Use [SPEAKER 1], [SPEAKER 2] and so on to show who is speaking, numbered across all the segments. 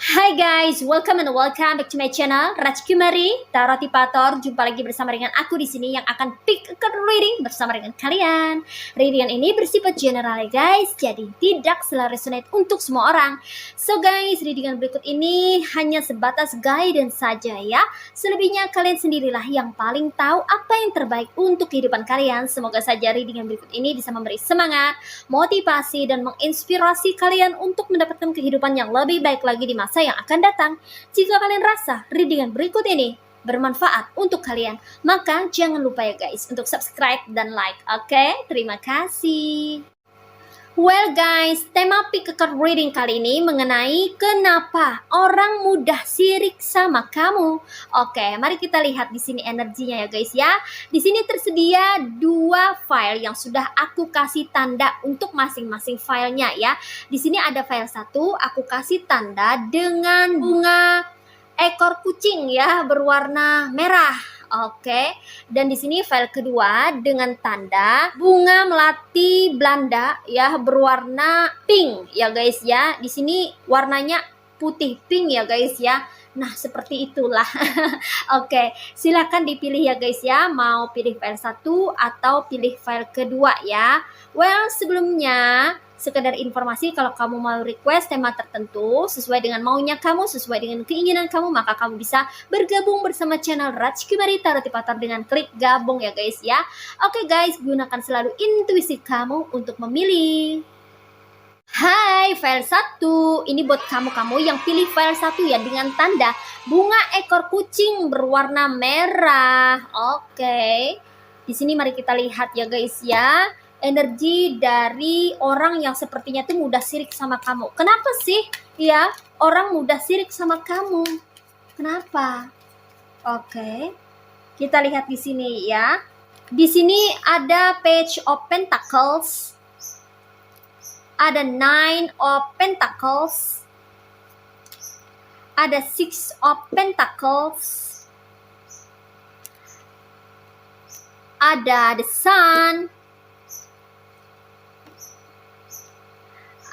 [SPEAKER 1] Hai guys, welcome back to my channel Rajkumari Tarotipator. Jumpa lagi bersama dengan aku di sini yang akan pick a card reading bersama dengan kalian. Readingan ini bersifat general ya guys, jadi tidak selalu resonate untuk semua orang. So guys, readingan berikut ini hanya sebatas guidance saja ya. Selebihnya kalian sendirilah yang paling tahu apa yang terbaik untuk kehidupan kalian. Semoga saja readingan berikut ini bisa memberi semangat, motivasi, dan menginspirasi kalian untuk mendapatkan kehidupan yang lebih baik lagi di masa yang akan datang. Jika kalian rasa readingan berikut ini bermanfaat untuk kalian, maka jangan lupa ya guys untuk subscribe dan like. Oke, terima kasih. Well guys, tema pick a card reading kali ini mengenai kenapa orang mudah sirik sama kamu. Oke, mari kita lihat di sini energinya ya guys ya. Di sini tersedia 2 file yang sudah aku kasih tanda untuk masing-masing filenya ya. Di sini ada file 1, aku kasih tanda dengan bunga ekor kucing ya berwarna merah. Oke, dan di sini file kedua dengan tanda bunga melati Belanda ya berwarna pink ya guys ya. Di sini warnanya putih pink ya guys ya. Nah, seperti itulah. Oke, silakan dipilih ya guys ya. Mau pilih file 1 atau pilih file kedua ya. Well, sebelumnya sekedar informasi, kalau kamu mau request tema tertentu sesuai dengan maunya kamu, sesuai dengan keinginan kamu, maka kamu bisa bergabung bersama channel Rajkumari Tarotipator dengan klik gabung ya guys ya. Oke guys, gunakan selalu intuisi kamu untuk memilih. Hai, file 1. Ini buat kamu-kamu yang pilih file 1 ya dengan tanda bunga ekor kucing berwarna merah. Oke. Di sini mari kita lihat ya guys ya. Energi dari orang yang sepertinya tuh mudah sirik sama kamu. Kenapa sih ya orang mudah sirik sama kamu? Kenapa? Oke. Kita lihat di sini ya. Di sini ada Page of Pentacles. Ada 9 of Pentacles. Ada 6 of Pentacles. Ada The Sun.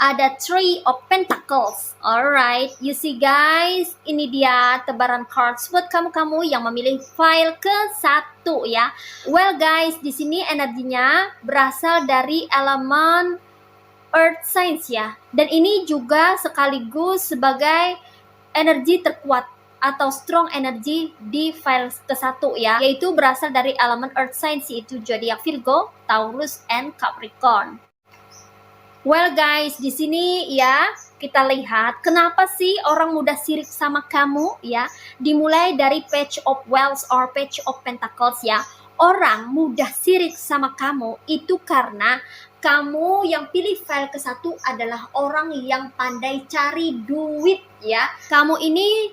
[SPEAKER 1] Ada 3 of Pentacles. Alright, you see guys, ini dia tebaran cards buat kamu-kamu yang memilih file ke-1 ya. Well guys, di sini energinya berasal dari elemen Earth Signs ya. Dan ini juga sekaligus sebagai energi terkuat atau strong energy di file ke-1 ya, yaitu berasal dari elemen Earth Signs, yaitu zodiak Virgo, Taurus, and Capricorn. Well guys, di sini ya kita lihat kenapa sih orang mudah sirik sama kamu ya. Dimulai dari Page of Wands or Page of Pentacles ya. Orang mudah sirik sama kamu itu karena kamu yang pilih file ke-1 adalah orang yang pandai cari duit ya. Kamu ini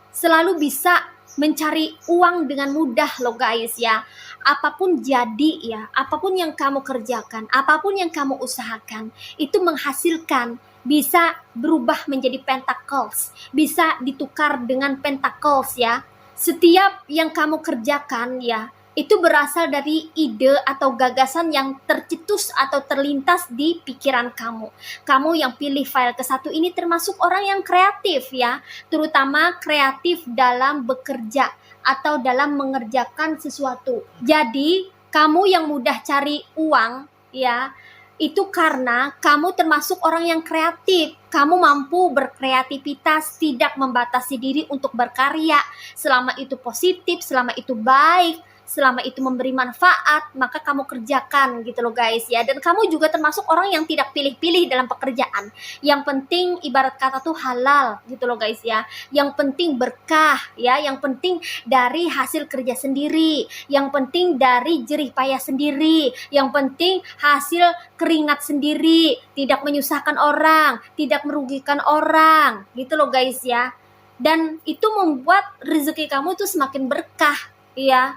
[SPEAKER 1] selalu bisa mencari uang dengan mudah loh guys ya. Apapun jadi ya, apapun yang kamu kerjakan, apapun yang kamu usahakan, itu menghasilkan, bisa berubah menjadi pentacles, bisa ditukar dengan pentacles ya. Setiap yang kamu kerjakan ya, itu berasal dari ide atau gagasan yang tercetus atau terlintas di pikiran kamu. Kamu yang pilih file ke-1 ini termasuk orang yang kreatif ya, terutama kreatif dalam bekerja atau dalam mengerjakan sesuatu. Jadi, kamu yang mudah cari uang ya, itu karena kamu termasuk orang yang kreatif. Kamu mampu berkreativitas, tidak membatasi diri untuk berkarya. Selama itu positif, selama itu baik, selama itu memberi manfaat, maka kamu kerjakan gitu loh guys ya. Dan kamu juga termasuk orang yang tidak pilih-pilih dalam pekerjaan. Yang penting ibarat kata tuh halal gitu loh guys ya. Yang penting berkah ya, yang penting dari hasil kerja sendiri, yang penting dari jerih payah sendiri, yang penting hasil keringat sendiri, tidak menyusahkan orang, tidak merugikan orang gitu loh guys ya. Dan itu membuat rezeki kamu tuh semakin berkah ya,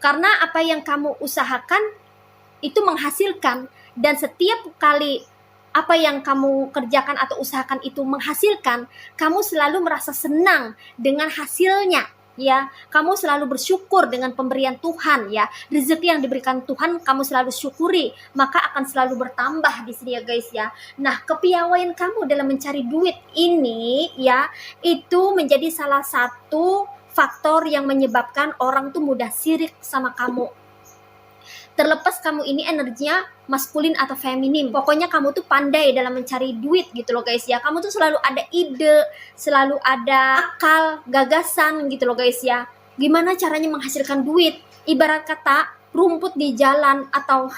[SPEAKER 1] karena apa yang kamu usahakan itu menghasilkan. Dan setiap kali apa yang kamu kerjakan atau usahakan itu menghasilkan, kamu selalu merasa senang dengan hasilnya ya. Kamu selalu bersyukur dengan pemberian Tuhan ya. Rezeki yang diberikan Tuhan kamu selalu syukuri, maka akan selalu bertambah di sini ya guys ya. Nah, kepiawaian kamu dalam mencari duit ini ya, itu menjadi salah satu faktor yang menyebabkan orang tuh mudah sirik sama kamu. Terlepas kamu ini energinya maskulin atau feminim, pokoknya kamu tuh pandai dalam mencari duit gitu loh guys ya. Kamu tuh selalu ada ide, selalu ada akal, gagasan gitu loh guys ya. Gimana caranya menghasilkan duit? Ibarat kata rumput di jalan atau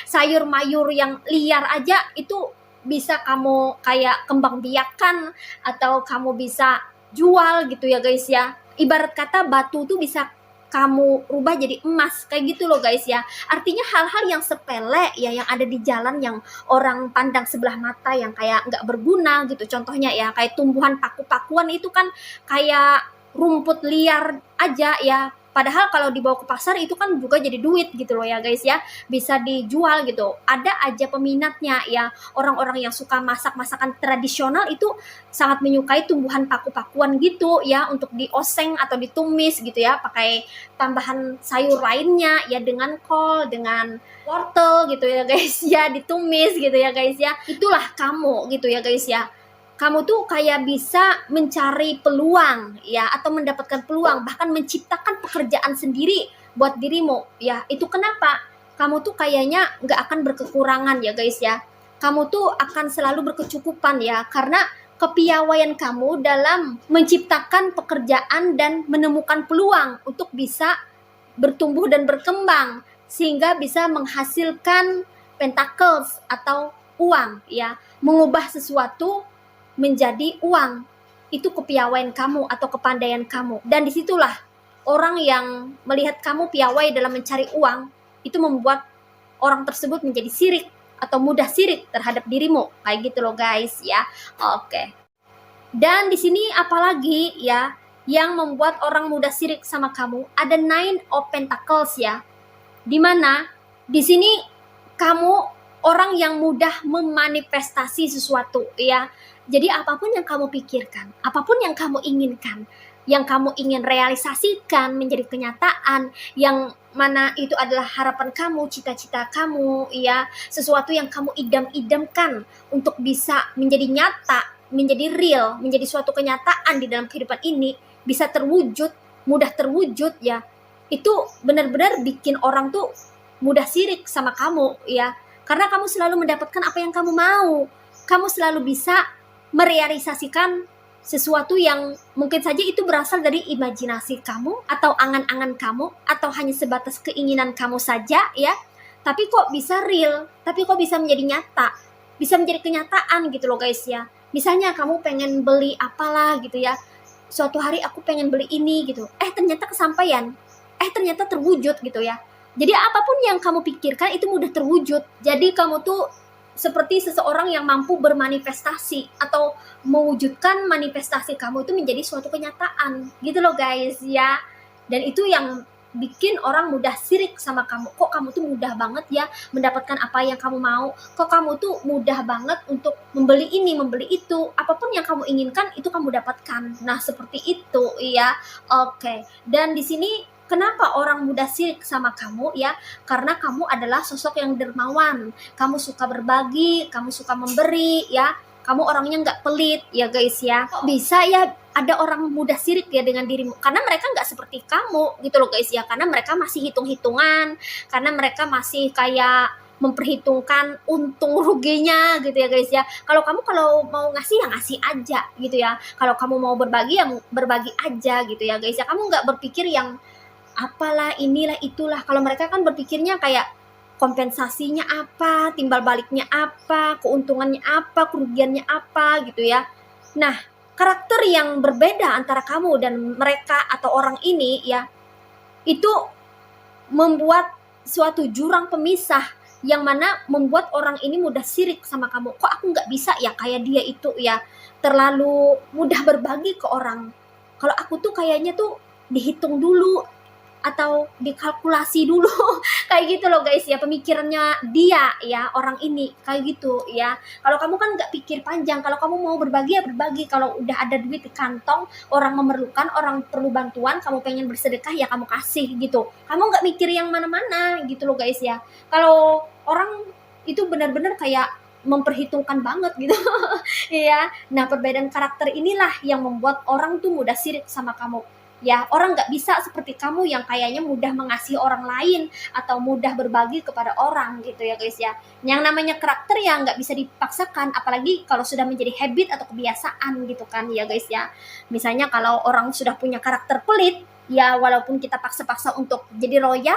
[SPEAKER 1] sayur mayur yang liar aja itu bisa kamu kayak kembang biakan atau kamu bisa jual gitu ya guys ya. Ibarat kata batu tuh bisa kamu rubah jadi emas kayak gitu loh guys ya. Artinya hal-hal yang sepele ya, yang ada di jalan yang orang pandang sebelah mata yang kayak nggak berguna gitu. Contohnya ya kayak tumbuhan paku-pakuan itu kan kayak rumput liar aja ya. Padahal kalau dibawa ke pasar itu kan juga jadi duit gitu loh ya guys ya. Bisa dijual gitu. Ada aja peminatnya ya. Orang-orang yang suka masak-masakan tradisional itu sangat menyukai tumbuhan paku-pakuan gitu ya, untuk dioseng atau ditumis gitu ya, pakai tambahan sayur lainnya ya, dengan kol, dengan wortel gitu ya guys ya, ditumis gitu ya guys ya. Itulah kamu gitu ya guys ya. Kamu tuh kayak bisa mencari peluang ya, atau mendapatkan peluang, bahkan menciptakan pekerjaan sendiri buat dirimu ya. Itu kenapa kamu tuh kayaknya nggak akan berkekurangan ya guys ya. Kamu tuh akan selalu berkecukupan ya, karena kepiawaian kamu dalam menciptakan pekerjaan dan menemukan peluang untuk bisa bertumbuh dan berkembang sehingga bisa menghasilkan pentacles atau uang ya, mengubah sesuatu menjadi uang. Itu kepiawaian kamu atau kepandaian kamu. Dan disitulah orang yang melihat kamu piawai dalam mencari uang, itu membuat orang tersebut menjadi sirik atau mudah sirik terhadap dirimu. Kayak gitu loh guys ya. Oke. Dan di sini apalagi ya yang membuat orang mudah sirik sama kamu? Ada Nine of Pentacles ya. Dimana di sini kamu orang yang mudah memanifestasi sesuatu ya. Jadi apapun yang kamu pikirkan, apapun yang kamu inginkan, yang kamu ingin realisasikan menjadi kenyataan, yang mana itu adalah harapan kamu, cita-cita kamu ya, sesuatu yang kamu idam-idamkan untuk bisa menjadi nyata, menjadi real, menjadi suatu kenyataan di dalam kehidupan ini, bisa terwujud, mudah terwujud ya. Itu benar-benar bikin orang tuh mudah sirik sama kamu ya. Karena kamu selalu mendapatkan apa yang kamu mau. Kamu selalu bisa merealisasikan sesuatu yang mungkin saja itu berasal dari imajinasi kamu atau angan-angan kamu atau hanya sebatas keinginan kamu saja ya. Tapi kok bisa real, tapi kok bisa menjadi nyata, bisa menjadi kenyataan gitu loh guys ya. Misalnya kamu pengen beli apalah gitu ya, suatu hari aku pengen beli ini gitu, ternyata kesampaian, ternyata terwujud gitu ya. Jadi apapun yang kamu pikirkan itu mudah terwujud. Jadi kamu tuh seperti seseorang yang mampu bermanifestasi atau mewujudkan manifestasi kamu itu menjadi suatu kenyataan gitu loh guys ya. Dan itu yang bikin orang mudah sirik sama kamu. Kok kamu tuh mudah banget ya mendapatkan apa yang kamu mau, kok kamu tuh mudah banget untuk membeli ini, membeli itu, apapun yang kamu inginkan itu kamu dapatkan. Nah seperti itu ya. Oke. Dan di sini kenapa orang mudah sirik sama kamu ya? Karena kamu adalah sosok yang dermawan, kamu suka berbagi, kamu suka memberi ya, kamu orangnya nggak pelit ya guys ya. Kok bisa ya ada orang mudah sirik ya dengan dirimu? Karena mereka nggak seperti kamu gitu loh guys ya, karena mereka masih hitung-hitungan, karena mereka masih kayak memperhitungkan untung ruginya gitu ya guys ya. Kalau kamu kalau mau ngasih ya ngasih aja gitu ya, kalau kamu mau berbagi ya berbagi aja gitu ya guys ya. Kamu nggak berpikir yang apalah, inilah, itulah. Kalau mereka kan berpikirnya kayak kompensasinya apa, timbal baliknya apa, keuntungannya apa, kerugiannya apa gitu ya. Nah, karakter yang berbeda antara kamu dan mereka atau orang ini ya, itu membuat suatu jurang pemisah yang mana membuat orang ini mudah sirik sama kamu. Kok aku nggak bisa ya kayak dia itu ya, terlalu mudah berbagi ke orang. Kalau aku tuh kayaknya tuh dihitung dulu atau dikalkulasi dulu kayak gitu loh guys ya, pemikirannya dia ya, orang ini kayak gitu ya. Kalau kamu kan nggak pikir panjang, kalau kamu mau berbagi ya berbagi, kalau udah ada duit di kantong, orang memerlukan, orang perlu bantuan, kamu pengen bersedekah ya kamu kasih gitu, kamu nggak mikir yang mana-mana gitu loh guys ya. Kalau orang itu benar-benar kayak memperhitungkan banget gitu ya. Nah, perbedaan karakter inilah yang membuat orang tuh mudah sirik sama kamu ya. Orang nggak bisa seperti kamu yang kayaknya mudah mengasihi orang lain atau mudah berbagi kepada orang gitu ya guys ya. Yang namanya karakter ya nggak bisa dipaksakan, apalagi kalau sudah menjadi habit atau kebiasaan gitu kan ya guys ya. Misalnya kalau orang sudah punya karakter pelit, ya walaupun kita paksa-paksa untuk jadi royal,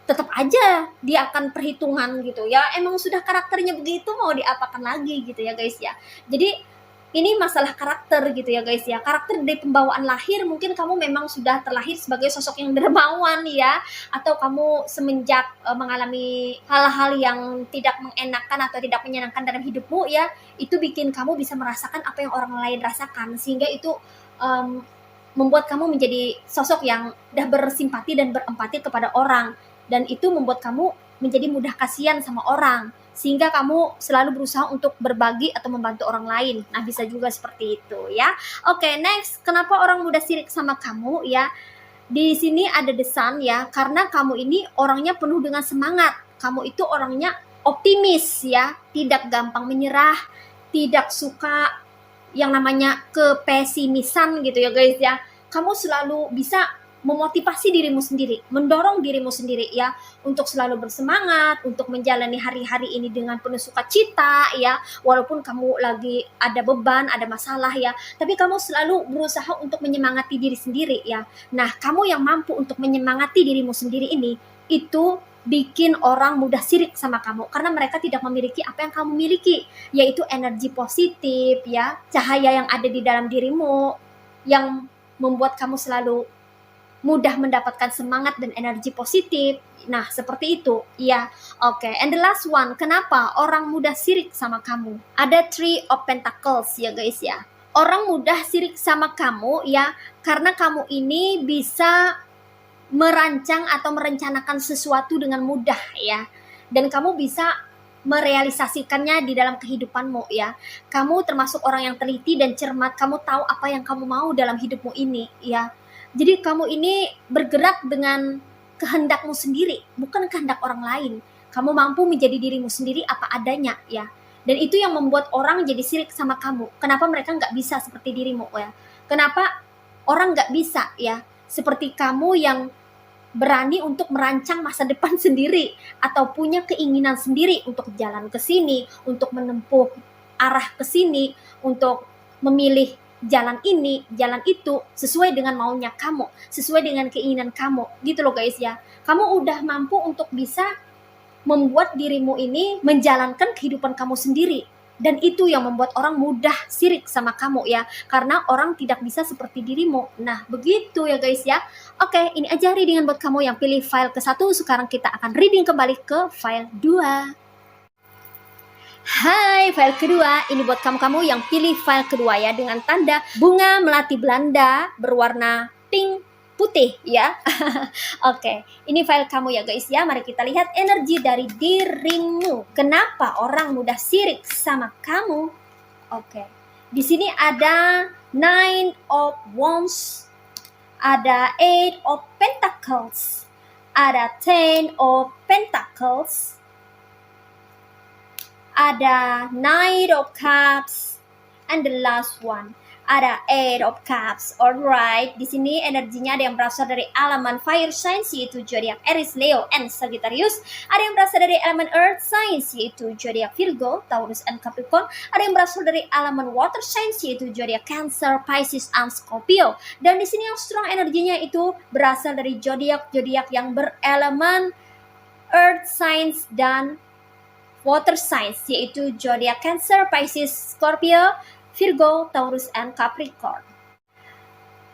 [SPEAKER 1] tetap aja dia akan perhitungan gitu ya. Emang sudah karakternya begitu, mau diapakan lagi gitu ya guys ya. Jadi ini masalah karakter gitu ya guys ya. Karakter dari pembawaan lahir, mungkin kamu memang sudah terlahir sebagai sosok yang dermawan ya, atau kamu semenjak mengalami hal-hal yang tidak mengenakan atau tidak menyenangkan dalam hidupmu ya, itu bikin kamu bisa merasakan apa yang orang lain rasakan, sehingga itu membuat kamu menjadi sosok yang udah bersimpati dan berempati kepada orang, dan itu membuat kamu menjadi mudah kasihan sama orang, sehingga kamu selalu berusaha untuk berbagi atau membantu orang lain. Nah, bisa juga seperti itu ya. Oke, next, kenapa orang mudah sirik sama kamu ya? Di sini ada The Sun ya, karena kamu ini orangnya penuh dengan semangat. Kamu itu orangnya optimis ya, tidak gampang menyerah, tidak suka yang namanya kepesimisan gitu ya guys ya. Kamu selalu bisa memotivasi dirimu sendiri, mendorong dirimu sendiri ya, untuk selalu bersemangat, untuk menjalani hari-hari ini dengan penuh sukacita ya, walaupun kamu lagi ada beban, ada masalah ya, tapi kamu selalu berusaha untuk menyemangati diri sendiri ya. Nah, kamu yang mampu untuk menyemangati dirimu sendiri ini, itu bikin orang mudah sirik sama kamu, karena mereka tidak memiliki apa yang kamu miliki, yaitu energi positif ya, cahaya yang ada di dalam dirimu yang membuat kamu selalu mudah mendapatkan semangat dan energi positif. Nah, seperti itu ya. Oke, and the last one, kenapa orang mudah sirik sama kamu? Ada Three of Pentacles ya guys ya. Orang mudah sirik sama kamu ya, karena kamu ini bisa merancang atau merencanakan sesuatu dengan mudah ya, dan kamu bisa merealisasikannya di dalam kehidupanmu ya. Kamu termasuk orang yang teliti dan cermat, kamu tahu apa yang kamu mau dalam hidupmu ini ya. Jadi kamu ini bergerak dengan kehendakmu sendiri, bukan kehendak orang lain. Kamu mampu menjadi dirimu sendiri apa adanya ya. Dan itu yang membuat orang jadi sirik sama kamu. Kenapa mereka nggak bisa seperti dirimu ya? Kenapa orang nggak bisa ya seperti kamu yang berani untuk merancang masa depan sendiri, atau punya keinginan sendiri untuk jalan ke sini, untuk menempuh arah ke sini, untuk memilih jalan ini, jalan itu sesuai dengan maunya kamu, sesuai dengan keinginan kamu gitu loh guys ya. Kamu udah mampu untuk bisa membuat dirimu ini menjalankan kehidupan kamu sendiri, dan itu yang membuat orang mudah sirik sama kamu ya, karena orang tidak bisa seperti dirimu. Nah, begitu ya guys ya. Oke, ini aja readingan buat kamu yang pilih file ke-1. Sekarang kita akan reading kembali ke file 2. Hai, file kedua. Ini buat kamu-kamu yang pilih file kedua ya, dengan tanda bunga melati Belanda berwarna pink putih ya. Oke, ini file kamu ya guys ya. Mari kita lihat energi dari dirimu. Kenapa orang mudah sirik sama kamu? Oke, di sini ada Nine of Wands, ada Eight of Pentacles, ada Ten of Pentacles, ada Knight of Cups, and the last one ada Eight of Cups. Alright, di sini energinya ada yang berasal dari elemen fire signs yaitu zodiak Aries, Leo, and Sagittarius. Ada yang berasal dari elemen earth signs yaitu zodiak Virgo, Taurus, and Capricorn. Ada yang berasal dari elemen water signs yaitu zodiak Cancer, Pisces, and Scorpio. Dan di sini yang strong energinya itu berasal dari zodiak yang berelemen earth signs dan water signs yaitu zodiak Cancer, Pisces, Scorpio, Virgo, Taurus, and Capricorn.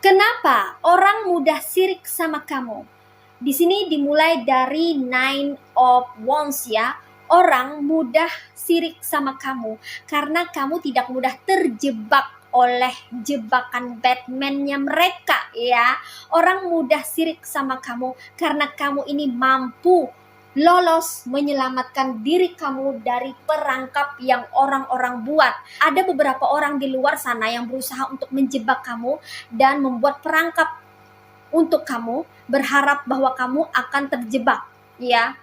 [SPEAKER 1] Kenapa orang mudah sirik sama kamu? Di sini dimulai dari Nine of Wands ya. Orang mudah sirik sama kamu karena kamu tidak mudah terjebak oleh jebakan Batman-nya mereka ya. Orang mudah sirik sama kamu karena kamu ini mampu lolos menyelamatkan diri kamu dari perangkap yang orang-orang buat. Ada beberapa orang di luar sana yang berusaha untuk menjebak kamu dan membuat perangkap untuk kamu, berharap bahwa kamu akan terjebak, ya.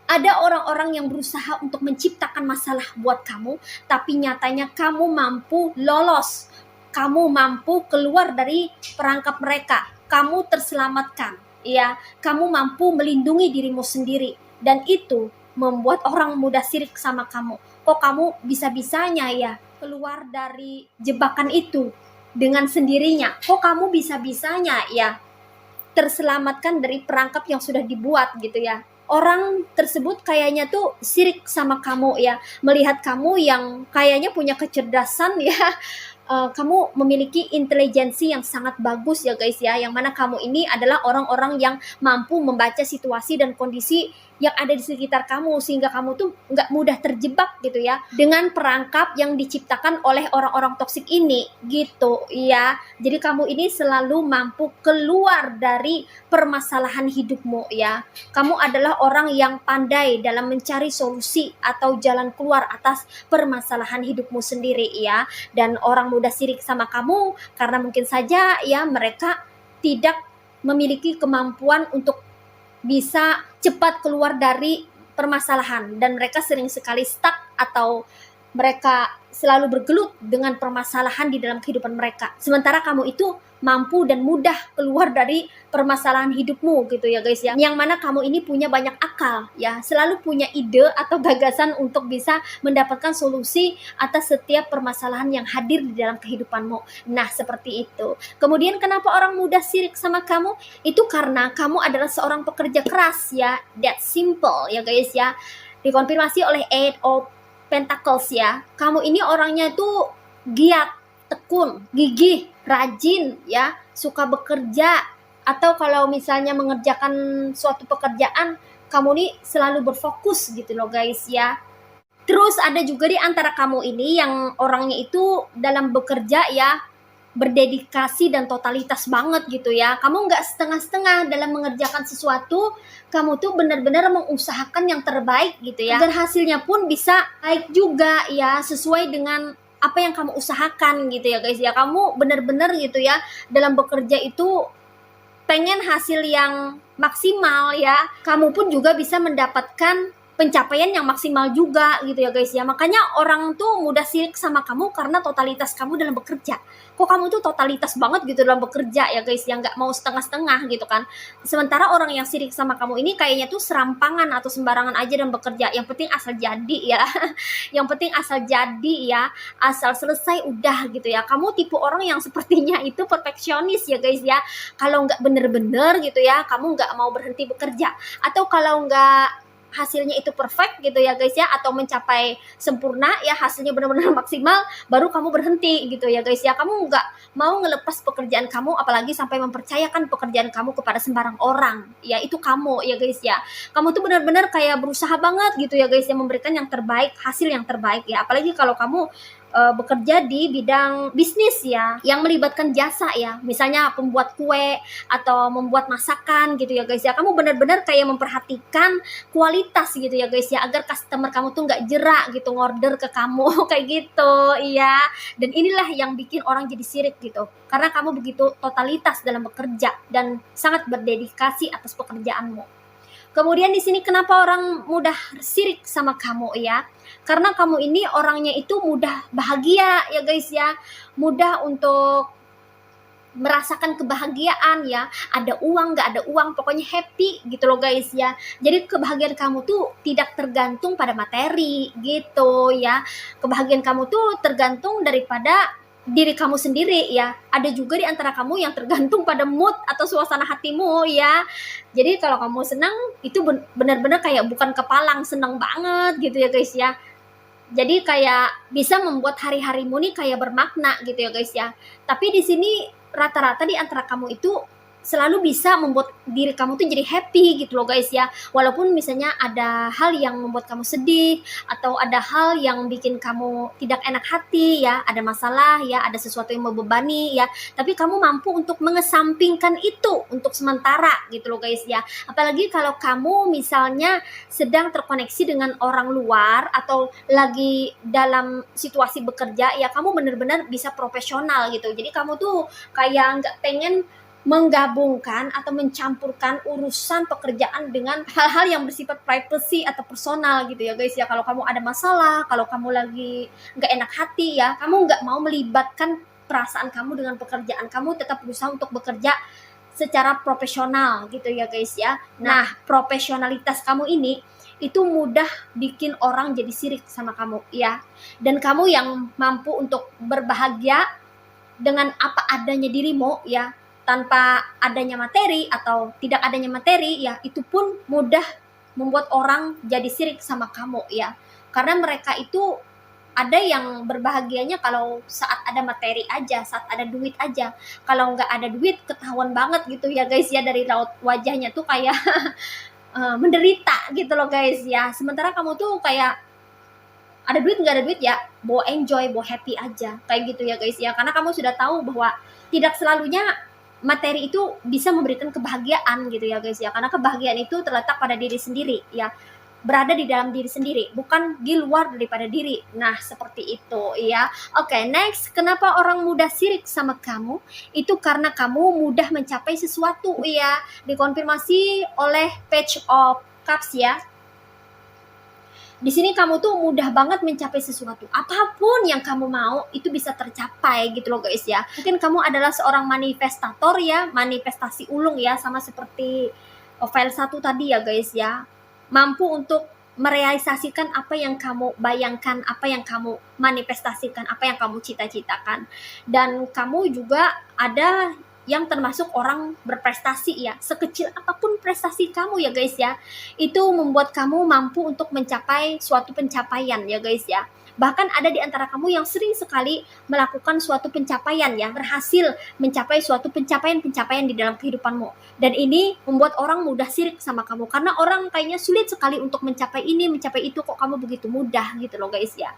[SPEAKER 1] Ada orang-orang yang berusaha untuk menciptakan masalah buat kamu, tapi nyatanya kamu mampu lolos. Kamu mampu keluar dari perangkap mereka. Kamu terselamatkan. Ya, kamu mampu melindungi dirimu sendiri dan itu membuat orang mudah sirik sama kamu. Kok kamu bisa-bisanya ya keluar dari jebakan itu dengan sendirinya? Kok kamu bisa-bisanya ya terselamatkan dari perangkap yang sudah dibuat gitu ya? Orang tersebut kayaknya tuh sirik sama kamu ya, melihat kamu yang kayaknya punya kecerdasan ya. Kamu memiliki intelijensi yang sangat bagus ya guys ya, yang mana kamu ini adalah orang-orang yang mampu membaca situasi dan kondisi yang ada di sekitar kamu sehingga kamu tuh nggak mudah terjebak gitu ya dengan perangkap yang diciptakan oleh orang-orang toksik ini gitu ya. Jadi kamu ini selalu mampu keluar dari permasalahan hidupmu ya. Kamu adalah orang yang pandai dalam mencari solusi atau jalan keluar atas permasalahan hidupmu sendiri ya. Dan orang mudah sirik sama kamu karena mungkin saja ya mereka tidak memiliki kemampuan untuk bisa cepat keluar dari permasalahan dan mereka sering sekali stuck atau mereka selalu bergelut dengan permasalahan di dalam kehidupan mereka. Sementara kamu itu mampu dan mudah keluar dari permasalahan hidupmu gitu ya guys ya. Yang mana kamu ini punya banyak akal ya, selalu punya ide atau gagasan untuk bisa mendapatkan solusi atas setiap permasalahan yang hadir di dalam kehidupanmu. Nah, seperti itu. Kemudian kenapa orang mudah sirik sama kamu? Itu karena kamu adalah seorang pekerja keras ya. That simple ya guys ya. Dikonfirmasi oleh Eight of Pentacles ya. Kamu ini orangnya tuh giat, tekun, gigih, rajin ya, suka bekerja, atau kalau misalnya mengerjakan suatu pekerjaan kamu nih selalu berfokus gitu loh guys ya. Terus ada juga di antara kamu ini yang orangnya itu dalam bekerja ya berdedikasi dan totalitas banget gitu ya. Kamu nggak setengah-setengah dalam mengerjakan sesuatu, kamu tuh benar-benar mengusahakan yang terbaik gitu ya. Dan hasilnya pun bisa baik juga ya, sesuai dengan apa yang kamu usahakan gitu ya guys ya. Kamu benar-benar gitu ya dalam bekerja itu pengen hasil yang maksimal ya. Kamu pun juga bisa mendapatkan pencapaian yang maksimal juga gitu ya guys ya. Makanya orang tuh mudah sirik sama kamu karena totalitas kamu dalam bekerja. Kok kamu tuh totalitas banget gitu dalam bekerja ya guys ya, nggak mau setengah-setengah gitu kan. Sementara orang yang sirik sama kamu ini kayaknya tuh serampangan atau sembarangan aja dalam bekerja. Yang penting asal jadi ya. Yang penting asal jadi ya, asal selesai udah gitu ya. Kamu tipe orang yang sepertinya itu perfeksionis ya guys ya. Kalau nggak bener-bener gitu ya, kamu nggak mau berhenti bekerja. Atau kalau nggak hasilnya itu perfect gitu ya guys ya, atau mencapai sempurna ya, hasilnya benar-benar maksimal, baru kamu berhenti gitu ya guys ya. Kamu nggak mau ngelepas pekerjaan kamu, apalagi sampai mempercayakan pekerjaan kamu kepada sembarang orang ya. Itu kamu ya guys ya. Kamu tuh benar-benar kayak berusaha banget gitu ya guys ya, memberikan yang terbaik, hasil yang terbaik ya. Apalagi kalau kamu bekerja di bidang bisnis ya, yang melibatkan jasa ya, misalnya pembuat kue atau membuat masakan gitu ya guys ya. Kamu benar-benar kayak memperhatikan kualitas gitu ya guys ya, agar customer kamu tuh nggak jerak gitu ngorder ke kamu kayak gitu ya. Dan inilah yang bikin orang jadi sirik gitu, karena kamu begitu totalitas dalam bekerja dan sangat berdedikasi atas pekerjaanmu. Kemudian di sini kenapa orang mudah sirik sama kamu ya? Karena kamu ini orangnya itu mudah bahagia ya guys ya, mudah untuk merasakan kebahagiaan ya, ada uang nggak ada uang pokoknya happy gitu loh guys ya. Jadi kebahagiaan kamu tuh tidak tergantung pada materi gitu ya, kebahagiaan kamu tuh tergantung daripada diri kamu sendiri ya. Ada juga di antara kamu yang tergantung pada mood atau suasana hatimu ya. Jadi kalau kamu senang itu benar-benar kayak bukan kepalang senang banget gitu ya guys ya. Jadi kayak bisa membuat hari-harimu nih kayak bermakna gitu ya guys ya. Tapi di sini rata-rata di antara kamu itu selalu bisa membuat diri kamu tuh jadi happy gitu loh guys ya. Walaupun misalnya ada hal yang membuat kamu sedih atau ada hal yang bikin kamu tidak enak hati ya, ada masalah ya, ada sesuatu yang membebani ya, tapi kamu mampu untuk mengesampingkan itu untuk sementara gitu loh guys ya. Apalagi kalau kamu misalnya sedang terkoneksi dengan orang luar atau lagi dalam situasi bekerja ya, kamu benar-benar bisa profesional gitu. Jadi kamu tuh kayak nggak pengen menggabungkan atau mencampurkan urusan pekerjaan dengan hal-hal yang bersifat privacy atau personal gitu ya guys ya. Kalau kamu ada masalah, kalau kamu lagi nggak enak hati ya, kamu nggak mau melibatkan perasaan kamu dengan pekerjaan, kamu tetap berusaha untuk bekerja secara profesional gitu ya guys ya. Nah, profesionalitas kamu ini itu mudah bikin orang jadi sirik sama kamu ya. Dan kamu yang mampu untuk berbahagia dengan apa adanya dirimu ya, tanpa adanya materi atau tidak adanya materi ya, itu pun mudah membuat orang jadi sirik sama kamu ya. Karena mereka itu ada yang berbahagianya kalau saat ada materi aja, saat ada duit aja. Kalau nggak ada duit ketahuan banget gitu ya guys ya, dari raut wajahnya tuh kayak menderita gitu loh guys ya. Sementara kamu tuh kayak ada duit nggak ada duit ya, bawa enjoy, bawa happy aja kayak gitu ya guys ya. Karena kamu sudah tahu bahwa tidak selalunya materi itu bisa memberikan kebahagiaan gitu ya guys ya. Karena kebahagiaan itu terletak pada diri sendiri ya, berada di dalam diri sendiri, bukan di luar daripada diri. Nah, seperti itu ya. Oke, next, kenapa orang mudah sirik sama kamu? Itu karena kamu mudah mencapai sesuatu ya. Dikonfirmasi oleh Page of Cups ya. Di sini kamu tuh mudah banget mencapai sesuatu. Apapun yang kamu mau itu bisa tercapai gitu loh guys ya. Mungkin kamu adalah seorang manifestator ya, manifestasi ulung ya, sama seperti file 1 tadi ya guys ya. Mampu untuk merealisasikan apa yang kamu bayangkan, apa yang kamu manifestasikan, apa yang kamu cita-citakan. Dan kamu juga ada yang termasuk orang berprestasi ya. Sekecil apapun prestasi kamu ya guys ya, itu membuat kamu mampu untuk mencapai suatu pencapaian ya guys ya. Bahkan ada di antara kamu yang sering sekali melakukan suatu pencapaian ya, berhasil mencapai suatu pencapaian-pencapaian di dalam kehidupanmu. Dan ini membuat orang mudah sirik sama kamu, karena orang kayaknya sulit sekali untuk mencapai ini, mencapai itu, kok kamu begitu mudah gitu loh guys ya.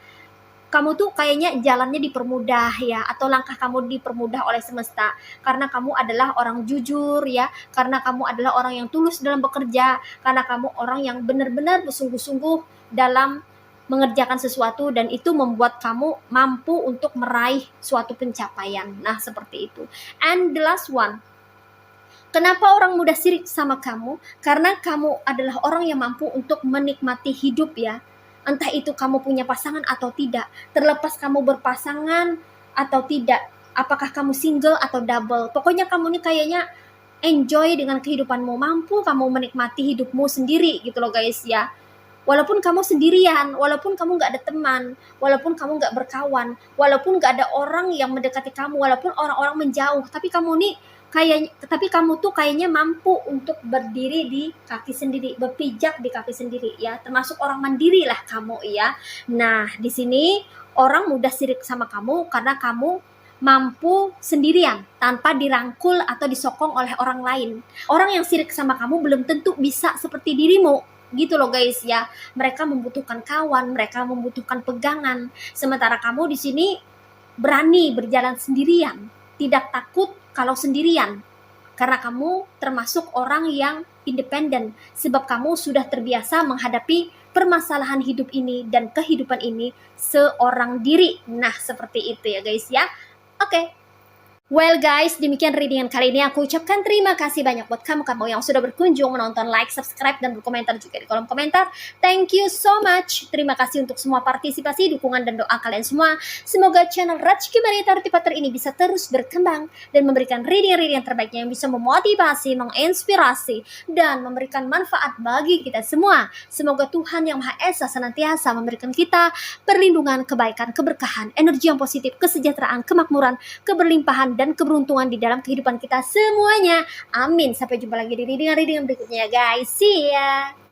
[SPEAKER 1] Kamu tuh kayaknya jalannya dipermudah ya, atau langkah kamu dipermudah oleh semesta, karena kamu adalah orang jujur ya, karena kamu adalah orang yang tulus dalam bekerja, karena kamu orang yang benar-benar bersungguh-sungguh dalam mengerjakan sesuatu, dan itu membuat kamu mampu untuk meraih suatu pencapaian. Nah, seperti itu. And the last one, kenapa orang mudah sirik sama kamu? Karena kamu adalah orang yang mampu untuk menikmati hidup ya. Entah itu kamu punya pasangan atau tidak, terlepas kamu berpasangan atau tidak, apakah kamu single atau double, pokoknya kamu nih kayaknya enjoy dengan kehidupanmu, mampu kamu menikmati hidupmu sendiri gitu loh guys ya. Walaupun kamu sendirian, walaupun kamu gak ada teman, walaupun kamu gak berkawan, walaupun gak ada orang yang mendekati kamu, walaupun orang-orang menjauh, tapi kamu tuh kayaknya mampu untuk berdiri di kaki sendiri, berpijak di kaki sendiri ya, termasuk orang mandiri lah kamu ya. Nah, di sini orang mudah sirik sama kamu karena kamu mampu sendirian tanpa dirangkul atau disokong oleh orang lain. Orang yang sirik sama kamu belum tentu bisa seperti dirimu gitu loh guys ya. Mereka membutuhkan kawan, mereka membutuhkan pegangan. Sementara kamu di sini berani berjalan sendirian, tidak takut kalau sendirian, karena kamu termasuk orang yang independen, sebab kamu sudah terbiasa menghadapi permasalahan hidup ini dan kehidupan ini seorang diri. Nah, seperti itu ya guys ya. Oke. Well guys, demikian readingan kali ini. Aku ucapkan terima kasih banyak buat kamu-kamu yang sudah berkunjung, menonton, like, subscribe, dan berkomentar juga di kolom komentar. Thank you so much. Terima kasih untuk semua partisipasi, dukungan, dan doa kalian semua. Semoga channel Rachki Maria Taroti Pater ini bisa terus berkembang dan memberikan reading-reading terbaiknya yang bisa memotivasi, menginspirasi, dan memberikan manfaat bagi kita semua. Semoga Tuhan Yang Maha Esa senantiasa memberikan kita perlindungan, kebaikan, keberkahan, energi yang positif, kesejahteraan, kemakmuran, keberlimpahan, dan keberuntungan di dalam kehidupan kita semuanya. Amin. Sampai jumpa lagi di reading berikutnya ya guys. See ya.